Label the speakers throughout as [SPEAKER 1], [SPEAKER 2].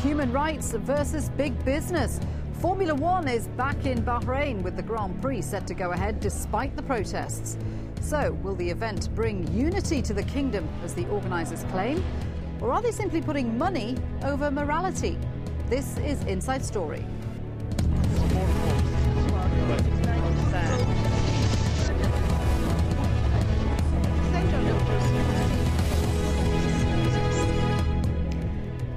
[SPEAKER 1] human rights versus big business. Formula One is back in Bahrain with the Grand Prix set to go ahead despite the protests. So, will the event bring unity to the kingdom, as the organisers claim? Or are they simply putting money over morality? This is Inside Story.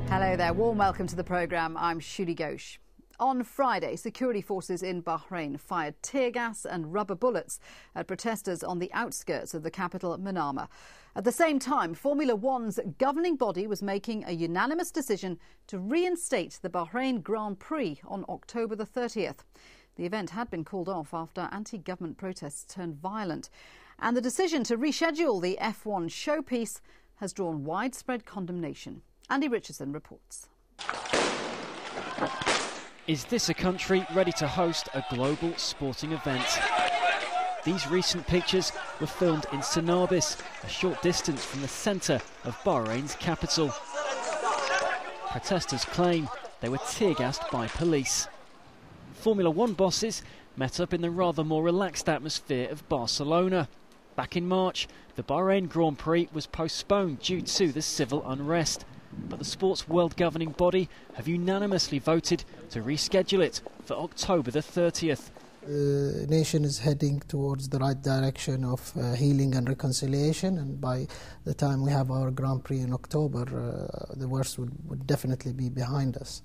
[SPEAKER 1] Hello there, warm welcome to the programme. I'm Shuli Ghosh. On Friday, security forces in Bahrain fired tear gas and rubber bullets at protesters on the outskirts of the capital, Manama. At the same time, Formula One's governing body was making a unanimous decision to reinstate the Bahrain Grand Prix on October the 30th. The event had been called off after anti-government protests turned violent. And the decision to reschedule the F1 showpiece has drawn widespread condemnation. Andy Richardson reports.
[SPEAKER 2] Is this a country ready to host a global sporting event? These recent pictures were filmed in Sanabis, a short distance from the centre of Bahrain's capital. Protesters claim they were tear-gassed by police. Formula One bosses met up in the rather more relaxed atmosphere of Barcelona. Back in March, the Bahrain Grand Prix was postponed due to the civil unrest. But the sport's world governing body have unanimously voted to reschedule it for October the 30th.
[SPEAKER 3] The nation is heading towards the right direction of healing and reconciliation, and by the time we have our Grand Prix in October, the worst would definitely be behind us.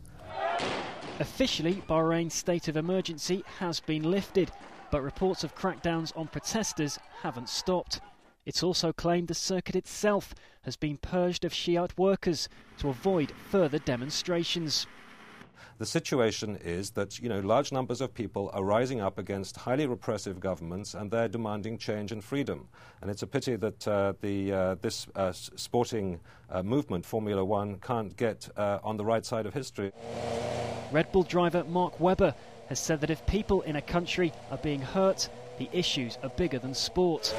[SPEAKER 2] Officially, Bahrain's state of emergency has been lifted, but reports of crackdowns on protesters haven't stopped. It's also claimed the circuit itself has been purged of Shiite workers to avoid further demonstrations.
[SPEAKER 4] The situation is that, large numbers of people are rising up against highly repressive governments, and they're demanding change and freedom. And it's a pity that this sporting movement, Formula One, can't get on the right side of history.
[SPEAKER 2] Red Bull driver Mark Webber has said that if people in a country are being hurt, the issues are bigger than sport.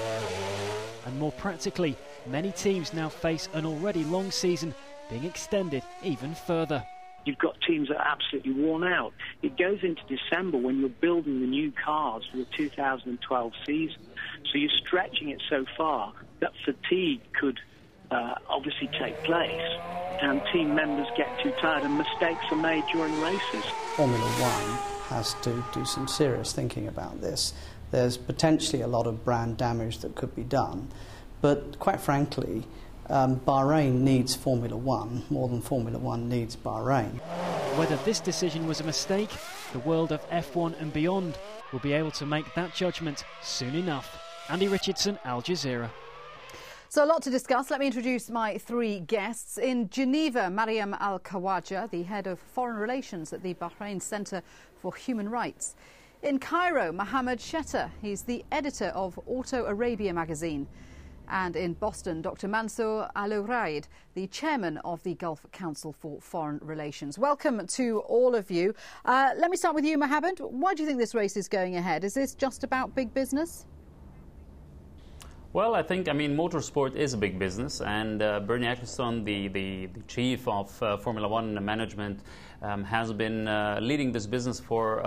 [SPEAKER 2] And more practically, many teams now face an already long season being extended even further.
[SPEAKER 5] You've got teams that are absolutely worn out. It goes into December when you're building the new cars for the 2012 season. So you're stretching it so far that fatigue could obviously take place, and team members get too tired and mistakes are made during races.
[SPEAKER 6] Formula One has to do some serious thinking about this. There's potentially a lot of brand damage that could be done, but quite frankly, Bahrain needs Formula One more than Formula One needs Bahrain.
[SPEAKER 2] Whether this decision was a mistake, the world of F1 and beyond will be able to make that judgment soon enough. Andy Richardson, Al Jazeera.
[SPEAKER 1] So a lot to discuss. Let me introduce my three guests. In Geneva, Mariam Al-Khawaja, the head of foreign relations at the Bahrain Centre for Human Rights. In Cairo, Mohammed Shetter, he's the editor of Auto Arabia magazine. And in Boston, Dr. Mansour Al-Uraid, the chairman of the Gulf Council for Foreign Relations. Welcome to all of you. Let me start with you, Mohammed. Why do you think this race is going ahead? Is this just about big business?
[SPEAKER 7] Well, I mean, motorsport is a big business, and Bernie Ecclestone, the chief of Formula One management, has been leading this business for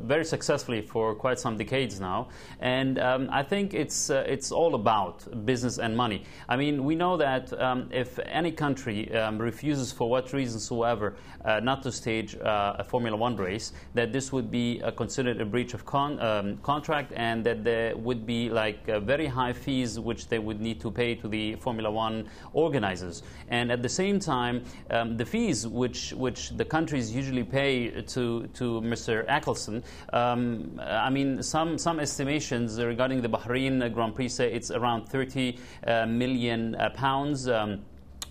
[SPEAKER 7] very successfully for quite some decades now, and I think it's all about business and money. I mean, we know that if any country refuses for what reason soever not to stage a Formula One race, that this would be considered a breach of contract, and that there would be very high fees which they would need to pay to the Formula One organisers. And at the same time, the fees which the countries usually pay to Mr. Ecclestone, I mean, some estimations regarding the Bahrain Grand Prix say it's around 30 million pounds.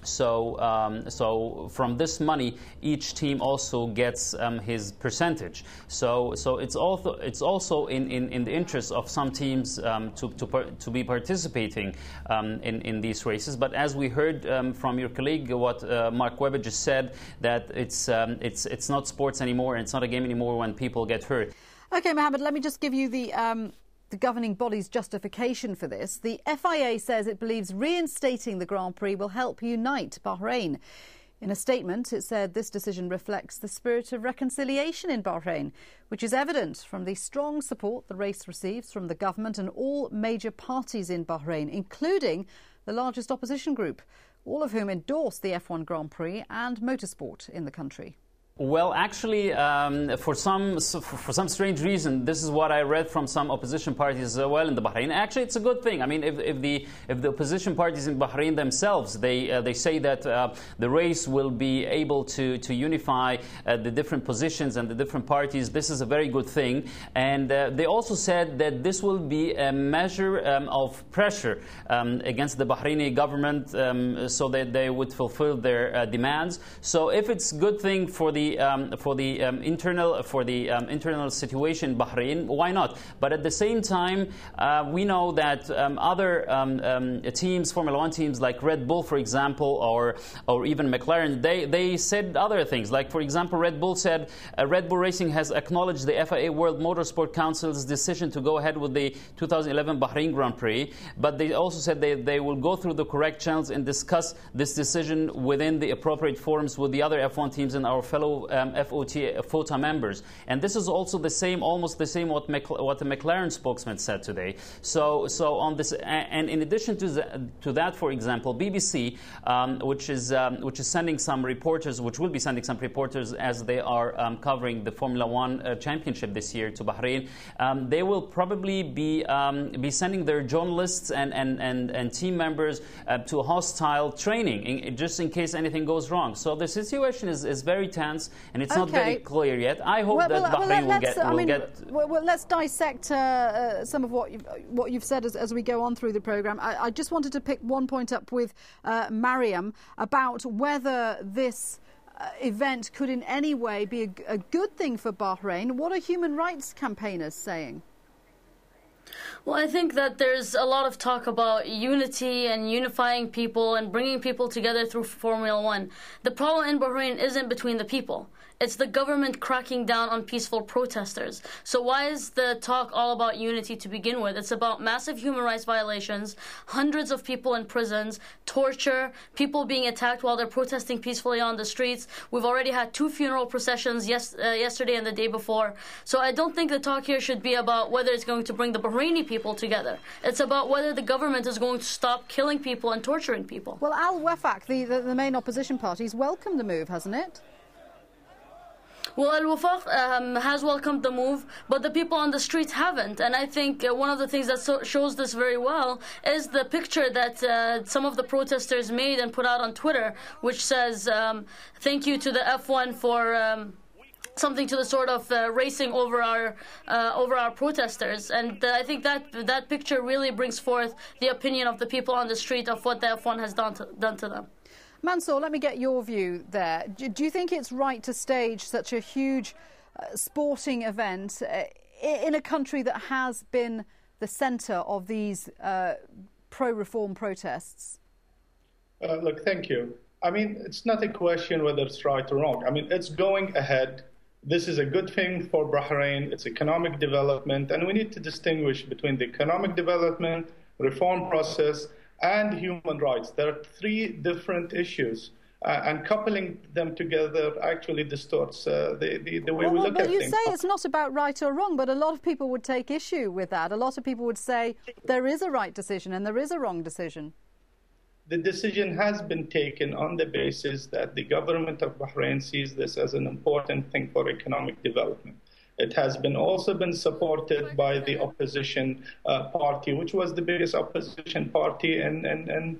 [SPEAKER 7] So from this money, each team also gets his percentage. So it's also in the interest of some teams to be participating in these races. But as we heard from your colleague, what Mark Webber just said, that it's not sports anymore, and it's not a game anymore when people get hurt.
[SPEAKER 1] Okay, Mohammed, let me just give you the governing body's justification for this. The FIA says it believes reinstating the Grand Prix will help unite Bahrain. In a statement, it said this decision reflects the spirit of reconciliation in Bahrain, which is evident from the strong support the race receives from the government and all major parties in Bahrain, including the largest opposition group, all of whom endorsed the F1 Grand Prix and motorsport in the country.
[SPEAKER 7] Well, actually, for some strange reason, this is what I read from some opposition parties as well in the Bahrain. Actually, it's a good thing. I mean, if the opposition parties in Bahrain themselves they say that the race will be able to unify the different positions and the different parties, this is a very good thing. And they also said that this will be a measure of pressure against the Bahraini government, so that they would fulfill their demands. So, if it's a good thing for the internal situation in Bahrain, why not? But at the same time, we know that other teams, Formula One teams like Red Bull, for example, or even McLaren, they said other things. Like, for example, Red Bull said Red Bull Racing has acknowledged the FIA World Motorsport Council's decision to go ahead with the 2011 Bahrain Grand Prix, but they also said they will go through the correct channels and discuss this decision within the appropriate forums with the other F1 teams and our fellow FOTA members. And this is also the same, almost the same what the McLaren spokesman said today. So on this, and in addition to that, for example, BBC, which is sending some reporters, which will be sending some reporters as they are covering the Formula One championship this year to Bahrain, they will probably be sending their journalists and team members to hostile training, just in case anything goes wrong. So the situation is very tense. And it's not very clear yet. I hope that Bahrain will get.
[SPEAKER 1] Well, let's dissect some of what you've said as we go on through the programme. I just wanted to pick one point up with Mariam about whether this event could in any way be a good thing for Bahrain. What are human rights campaigners saying?
[SPEAKER 8] Well, I think that there's a lot of talk about unity and unifying people and bringing people together through Formula One. The problem in Bahrain isn't between the people. It's the government cracking down on peaceful protesters. So why is the talk all about unity to begin with? It's about massive human rights violations, hundreds of people in prisons, torture, people being attacked while they're protesting peacefully on the streets. We've already had 2 funeral processions yesterday and the day before. So I don't think the talk here should be about whether it's going to bring the Bahraini people together. It's about whether the government is going to stop killing people and torturing people.
[SPEAKER 1] Well, Al-Wafaq, the main opposition party, has welcomed the move, hasn't it?
[SPEAKER 8] Well, Al-Wafaq has welcomed the move, but the people on the streets haven't. And I think one of the things that shows this very well is the picture that some of the protesters made and put out on Twitter, which says, thank you to the F1 for something to the sort of racing over our protesters. And I think that picture really brings forth the opinion of the people on the street of what the F1 has done to them.
[SPEAKER 1] Mansour, let me get your view there. Do you think it's right to stage such a huge sporting event in a country that has been the centre of these pro-reform protests?
[SPEAKER 9] Look, thank you. I mean, it's not a question whether it's right or wrong. I mean, it's going ahead. This is a good thing for Bahrain. It's economic development, and we need to distinguish between the economic development, reform process, and human rights. There are 3 different issues, and coupling them together actually distorts the way we look at things.
[SPEAKER 1] But you say it's not about right or wrong, but a lot of people would take issue with that. A lot of people would say there is a right decision and there is a wrong decision.
[SPEAKER 9] The decision has been taken on the basis that the government of Bahrain sees this as an important thing for economic development. It has also been supported by the opposition party, which was the biggest opposition party in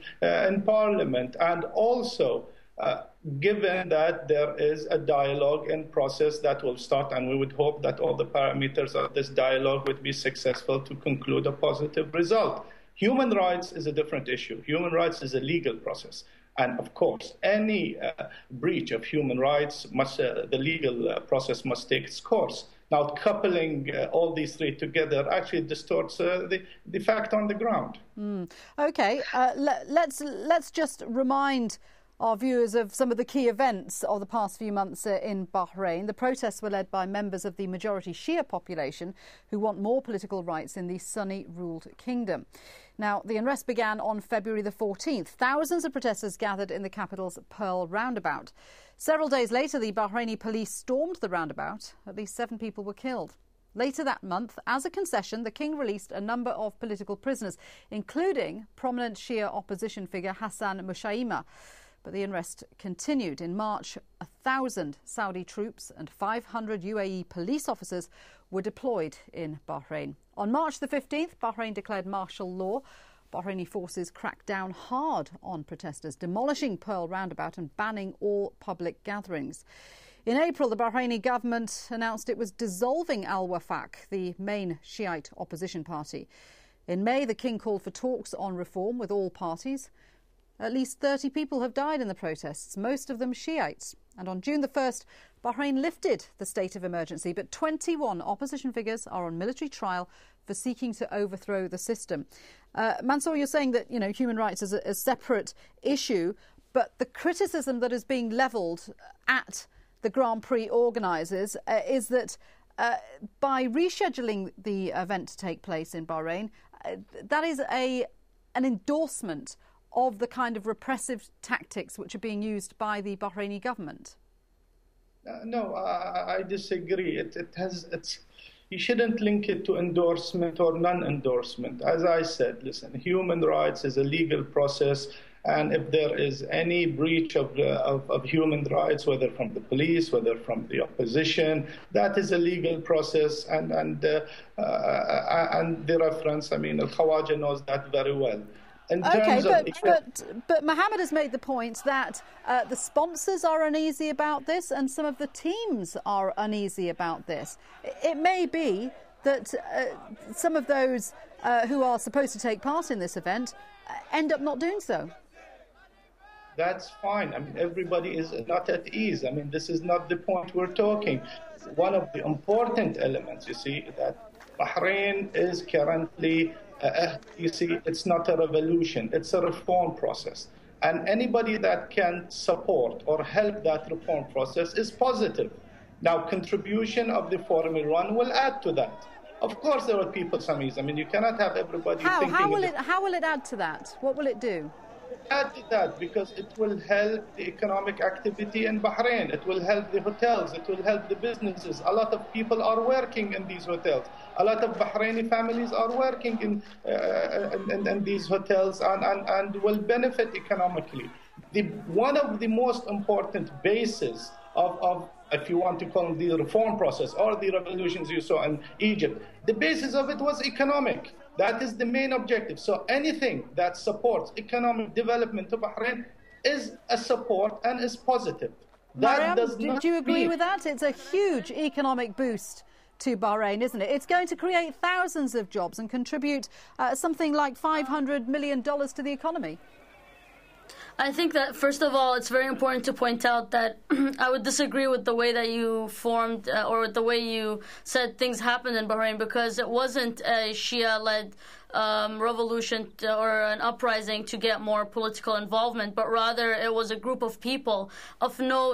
[SPEAKER 9] parliament. And also, given that there is a dialogue in process that will start, and we would hope that all the parameters of this dialogue would be successful to conclude a positive result. Human rights is a different issue. Human rights is a legal process. And of course, any breach of human rights, the legal process must take its course. Now, coupling all these 3 together actually distorts the fact on the ground.
[SPEAKER 1] OK, let's just remind our viewers of some of the key events of the past few months in Bahrain. The protests were led by members of the majority Shia population who want more political rights in the Sunni-ruled kingdom. Now, the unrest began on February the 14th. Thousands of protesters gathered in the capital's Pearl roundabout. Several days later, the Bahraini police stormed the roundabout. At least 7 people were killed. Later that month, as a concession, the king released a number of political prisoners, including prominent Shia opposition figure Hassan Mushaima. But the unrest continued. In March, 1,000 Saudi troops and 500 UAE police officers were deployed in Bahrain. On March the 15th, Bahrain declared martial law. Bahraini forces cracked down hard on protesters, demolishing Pearl roundabout and banning all public gatherings. In April, the Bahraini government announced it was dissolving Al-Wafaq, the main Shiite opposition party. In May, the king called for talks on reform with all parties. At least 30 people have died in the protests, most of them Shiites. And on June the 1st, Bahrain lifted the state of emergency, but 21 opposition figures are on military trial for seeking to overthrow the system. Mansour, you're saying that, human rights is a separate issue, but the criticism that is being levelled at the Grand Prix organisers is that by rescheduling the event to take place in Bahrain, that is an endorsement of the kind of repressive tactics which are being used by the Bahraini government.
[SPEAKER 9] No, I disagree. You shouldn't link it to endorsement or non-endorsement. As I said, listen, human rights is a legal process, and if there is any breach of human rights, whether from the police, whether from the opposition, that is a legal process, and the reference, Al-Khawaja knows that very well.
[SPEAKER 1] But Mohammed has made the point that the sponsors are uneasy about this and some of the teams are uneasy about this. It may be that some of those who are supposed to take part in this event end up not doing so.
[SPEAKER 9] That's fine. Everybody is not at ease. This is not the point we're talking. One of the important elements, you see, that Bahrain is currently it's not a revolution, it's a reform process. And anybody that can support or help that reform process is positive. Now, contribution of the Formula 1 will add to that. Of course, there are people, Samiz. you cannot have everybody thinking... How
[SPEAKER 1] will it add to that? What will it do?
[SPEAKER 9] Add to that, because it will help the economic activity in Bahrain. It will help the hotels. It will help the businesses. A lot of people are working in these hotels. A lot of Bahraini families are working in these hotels and will benefit economically. One of the most important bases of, if you want to call them the reform process or the revolutions you saw in Egypt, the basis of it was economic. That is the main objective. So anything that supports economic development of Bahrain is a support and is positive.
[SPEAKER 1] Mariam, do you agree with that? It's a huge economic boost to Bahrain, isn't it? It's going to create thousands of jobs and contribute something like $500 million to the economy.
[SPEAKER 8] I think that, first of all, it's very important to point out that I would disagree with the way that you formed or the way you said things happened in Bahrain, because it wasn't a Shia-led revolution or an uprising to get more political involvement, but rather it was a group of people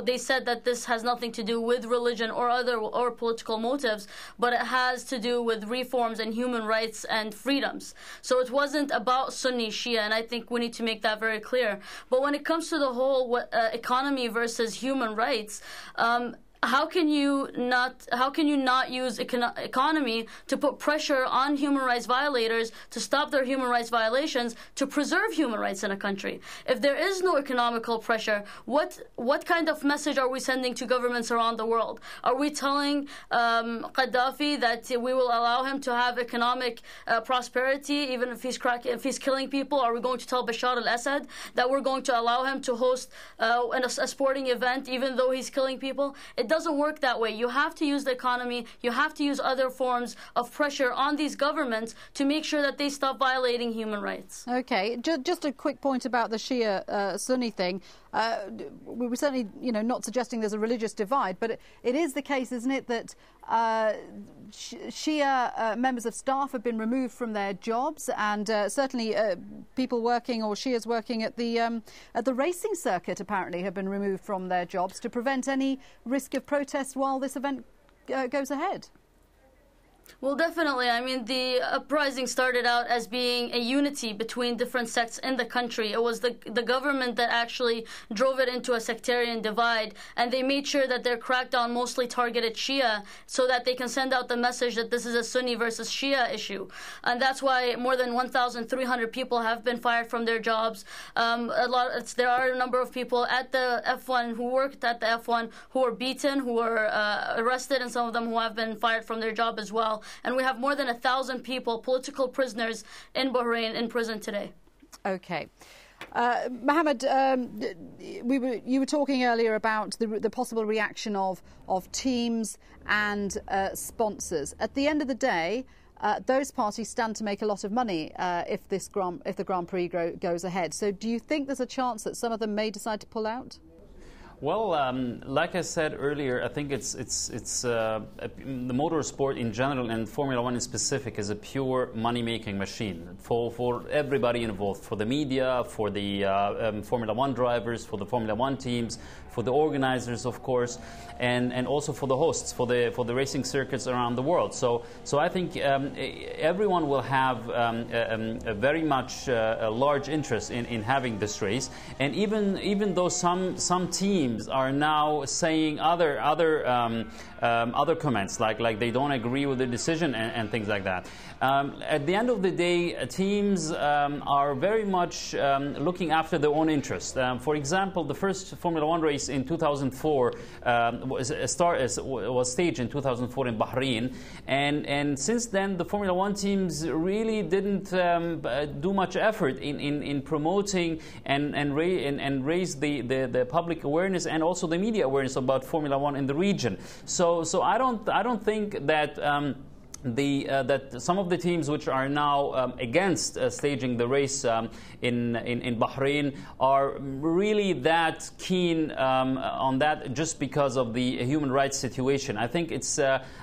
[SPEAKER 8] they said that this has nothing to do with religion or political motives, but it has to do with reforms and human rights and freedoms. So it wasn't about Sunni Shia, and I think we need to make that very clear. But when it comes to the whole economy versus human rights, how can you not use economy to put pressure on human rights violators to stop their human rights violations, to preserve human rights in a country? If there is no economical pressure, what kind of message are we sending to governments around the world? Are we telling Gaddafi that we will allow him to have economic prosperity even if he's killing people? Are we going to tell Bashar al-Assad that we're going to allow him to host a sporting event even though he's killing people? It doesn't work that way. You have to use the economy. You have to use other forms of pressure on these governments to make sure that they stop violating human rights.
[SPEAKER 1] OK, just a quick point about the Shia-Sunni thing. we were certainly, not suggesting there's a religious divide, but it is the case, isn't it, that Shia members of staff have been removed from their jobs, and certainly people working, or Shias working at the racing circuit, apparently have been removed from their jobs to prevent any risk of protest while this event goes ahead.
[SPEAKER 8] Well, definitely. I mean, the uprising started out as being a unity between different sects in the country. It was the government that actually drove it into a sectarian divide, and they made sure that their crackdown mostly targeted Shia so that they can send out the message that this is a Sunni versus Shia issue. And that's why more than 1,300 people have been fired from their jobs. There are a number of people at the F1 who worked at the F1 who were beaten, who were arrested, and some of them who have been fired from their job as well. And we have more than 1,000 people, political prisoners in Bahrain, in prison today.
[SPEAKER 1] Okay. Mohammed, you were talking earlier about the possible reaction of teams and sponsors. At the end of the day, those parties stand to make a lot of money if the Grand Prix goes ahead. So do you think there's a chance that some of them may decide to pull out?
[SPEAKER 7] Well, like I said earlier, I think it's the motorsport in general and Formula One in specific is a pure money-making machine for everybody involved, for the media, for the Formula One drivers, for the Formula One teams, for the organisers, of course, and also for the hosts, for the racing circuits around the world. So I think everyone will have a very much a large interest in having this race, and even though some teams are now saying other comments like they don't agree with the decision and things like that. At the end of the day, teams are very much looking after their own interest. For example, the first Formula One race in 2004 was staged in 2004 in Bahrain, and since then the Formula One teams really didn't do much effort in promoting and raise the public awareness and also the media awareness about Formula One in the region. So I don't think that that some of the teams which are now against staging the race in Bahrain are really that keen on that just because of the human rights situation. I think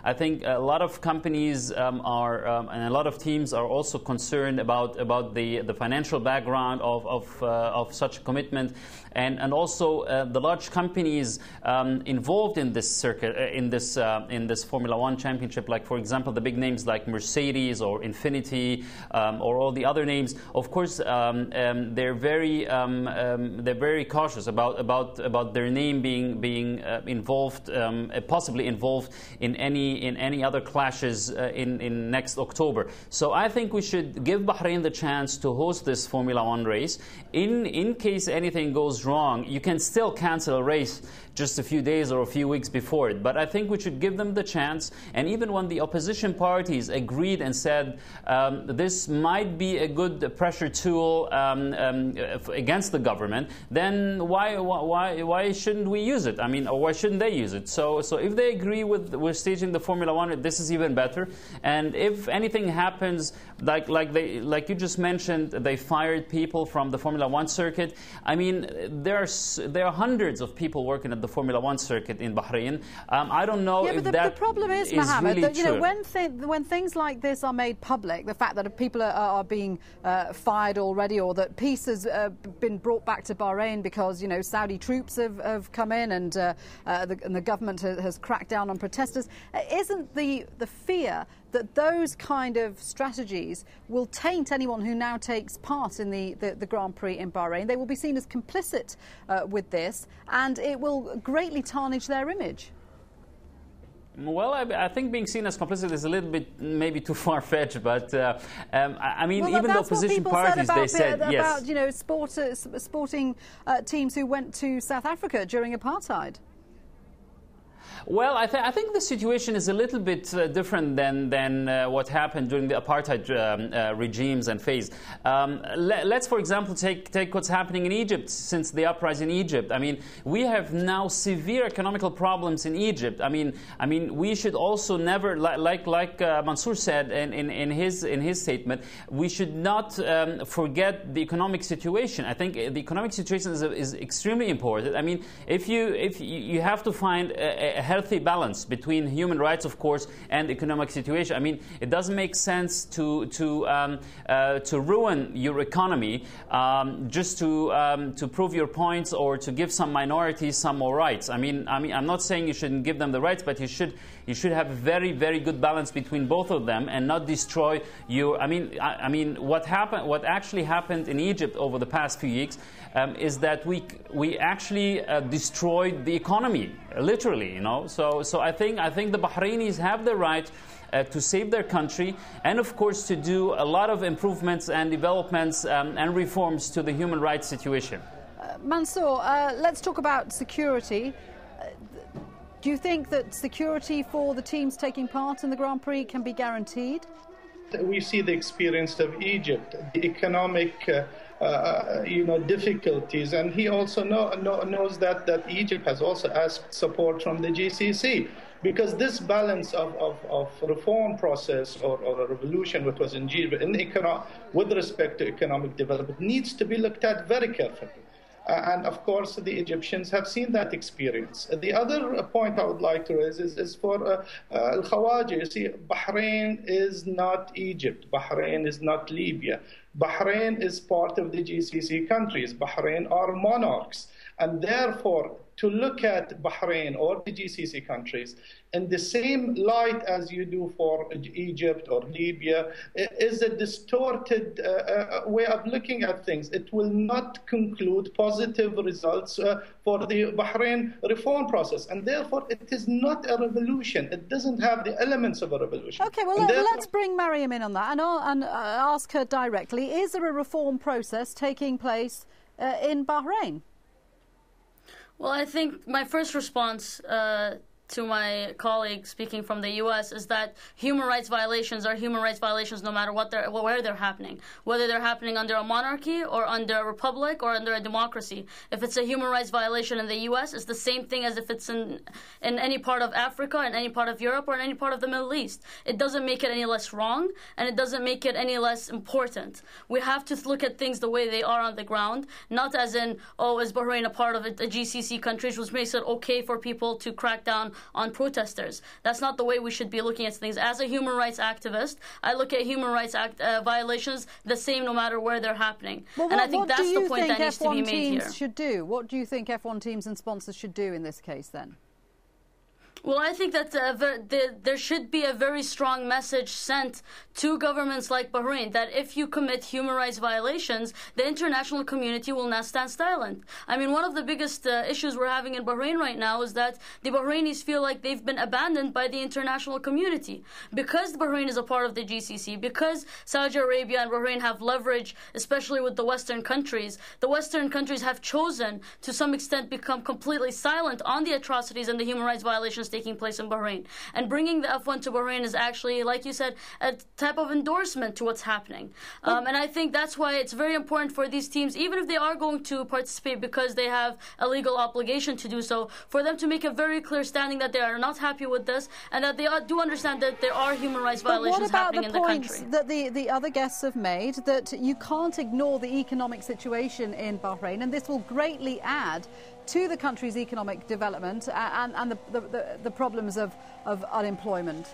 [SPEAKER 7] I think a lot of companies and a lot of teams are also concerned about the financial background of such a commitment, and also the large companies involved in this circuit in this Formula One championship, like for example the big names like Mercedes or Infiniti or all the other names. Of course, they're very cautious about their name being involved, possibly involved in any other clashes in next October. So I think we should give Bahrain the chance to host this Formula One race. In case anything goes wrong, you can still cancel a race just a few days or a few weeks before it. But I think we should give them the chance. And even when the opposition parties agreed and said this might be a good pressure tool against the government, then why shouldn't we use it? I mean, or why shouldn't they use it? So if they agree with staging the Formula One, this is even better. And if anything happens, like you just mentioned, they fired people from the Formula One circuit. I mean, there are hundreds of people working at the Formula One circuit in Bahrain. I don't know if
[SPEAKER 1] the problem is, Mohammed,
[SPEAKER 7] really
[SPEAKER 1] that when things like this are made public, the fact that people are being fired already, or that peace has been brought back to Bahrain because Saudi troops have come in and the government has cracked down on protesters, isn't the fear that those kind of strategies will taint anyone who now takes part in the Grand Prix in Bahrain? They will be seen as complicit with this, and it will greatly tarnish their image.
[SPEAKER 7] Well, I think being seen as complicit is a little bit maybe too far-fetched, but I mean, even the opposition parties, they said yes.
[SPEAKER 1] About sporting teams who went to South Africa during apartheid.
[SPEAKER 7] Well, I think the situation is a little bit different than what happened during the apartheid regimes and phase. Let's, for example, take what's happening in Egypt since the uprising in Egypt. I mean, we have now severe economical problems in Egypt. I mean, we should also never, like Mansour said in his statement, we should not forget the economic situation. I think the economic situation is extremely important. I mean, if you have to find a healthy balance between human rights, of course, and economic situation. I mean, it doesn't make sense to ruin your economy just to prove your points or to give some minorities some more rights. I mean, I'm not saying you shouldn't give them the rights, but you should have a very, very good balance between both of them and not destroy your. I mean, what actually happened in Egypt over the past few weeks is that we actually destroyed the economy, literally, you know. So I think the Bahrainis have the right to save their country and, of course, to do a lot of improvements and developments and reforms to the human rights situation.
[SPEAKER 1] Mansour, let's talk about security. Do you think that security for the teams taking part in the Grand Prix can be guaranteed?
[SPEAKER 9] We see the experience of Egypt, the economic difficulties, and he also knows that Egypt has also asked support from the GCC, because this balance of reform process or a revolution, which was in Egypt, with respect to economic development, needs to be looked at very carefully. And of course, the Egyptians have seen that experience. The other point I would like to raise is for Al-Khawaja. You see, Bahrain is not Egypt. Bahrain is not Libya. Bahrain is part of the GCC countries. Bahrain are monarchs. And therefore, to look at Bahrain or the GCC countries in the same light as you do for Egypt or Libya is a distorted way of looking at things. It will not conclude positive results for the Bahrain reform process. And therefore, it is not a revolution. It doesn't have the elements of a revolution.
[SPEAKER 1] OK, well, let's bring Mariam in on that and ask her directly. Is there a reform process taking place in Bahrain?
[SPEAKER 8] Well, I think my first response to my colleague speaking from the U.S. is that human rights violations are human rights violations no matter where they're happening, whether they're happening under a monarchy or under a republic or under a democracy. If it's a human rights violation in the U.S., it's the same thing as if it's in any part of Africa, in any part of Europe, or in any part of the Middle East. It doesn't make it any less wrong, and it doesn't make it any less important. We have to look at things the way they are on the ground, not as in, oh, is Bahrain a part of the GCC countries, which makes it okay for people to crack down on protesters. That's not the way we should be looking at things. As a human rights activist, I look at human rights violations the same no matter where they're happening.
[SPEAKER 1] Well,
[SPEAKER 8] and I think that's the point that needs to be made here.
[SPEAKER 1] Should do? What do you think F1 teams and sponsors should do in this case then?
[SPEAKER 8] Well, I think that there should be a very strong message sent to governments like Bahrain that if you commit human rights violations, the international community will not stand silent. I mean, one of the biggest issues we're having in Bahrain right now is that the Bahrainis feel like they've been abandoned by the international community. Because Bahrain is a part of the GCC, because Saudi Arabia and Bahrain have leverage, especially with the Western countries, the Western countries have chosen to some extent become completely silent on the atrocities and the human rights violations taking place in Bahrain. And bringing the F1 to Bahrain is actually, like you said, a type of endorsement to what's happening. And I think that's why it's very important for these teams, even if they are going to participate because they have a legal obligation to do so, for them to make a very clear standing that they are not happy with this and that they do understand that there are human rights violations happening in the country.
[SPEAKER 1] What about the points that the other guests have made, that you can't ignore the economic situation in Bahrain, and this will greatly add to the country's economic development and the problems of unemployment?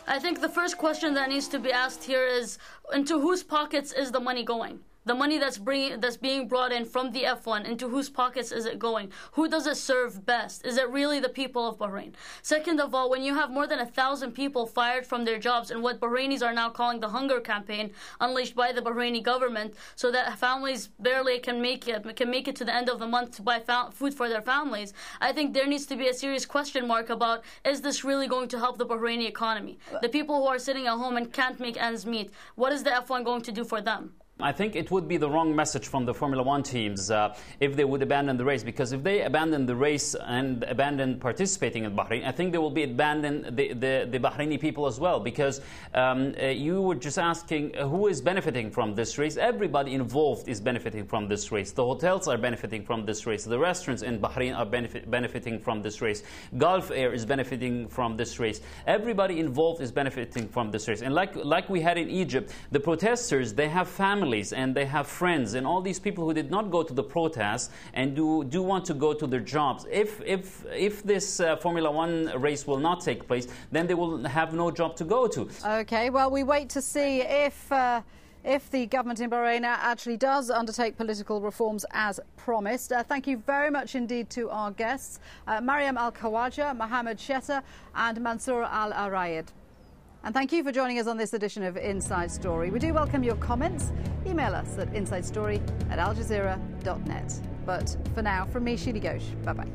[SPEAKER 8] I think the first question that needs to be asked here is, into whose pockets is the money going? The money that's being brought in from the F1, into whose pockets is it going? Who does it serve best? Is it really the people of Bahrain? Second of all, when you have more than 1,000 people fired from their jobs in what Bahrainis are now calling the hunger campaign unleashed by the Bahraini government, so that families barely can make it to the end of the month to buy food for their families, I think there needs to be a serious question mark about, is this really going to help the Bahraini economy? The people who are sitting at home and can't make ends meet, what is the F1 going to do for them?
[SPEAKER 7] I think it would be the wrong message from the Formula One teams if they would abandon the race, because if they abandon the race and abandon participating in Bahrain, I think they will be abandon the Bahraini people as well, because you were just asking who is benefiting from this race. Everybody involved is benefiting from this race. The hotels are benefiting from this race. The restaurants in Bahrain are benefiting from this race. Gulf Air is benefiting from this race. Everybody involved is benefiting from this race. And like we had in Egypt, the protesters, they have families and they have friends, and all these people who did not go to the protests and do want to go to their jobs. If this Formula One race will not take place, then they will have no job to go to.
[SPEAKER 1] Okay, well, we wait to see if the government in Bahrain actually does undertake political reforms as promised. Thank you very much indeed to our guests, Mariam Al-Khawaja, Mohammed Shetta and Mansour Al-Arayed. And thank you for joining us on this edition of Inside Story. We do welcome your comments. Email us at insidestory@aljazeera.net. But for now, from me, Shuli Ghosh, bye-bye.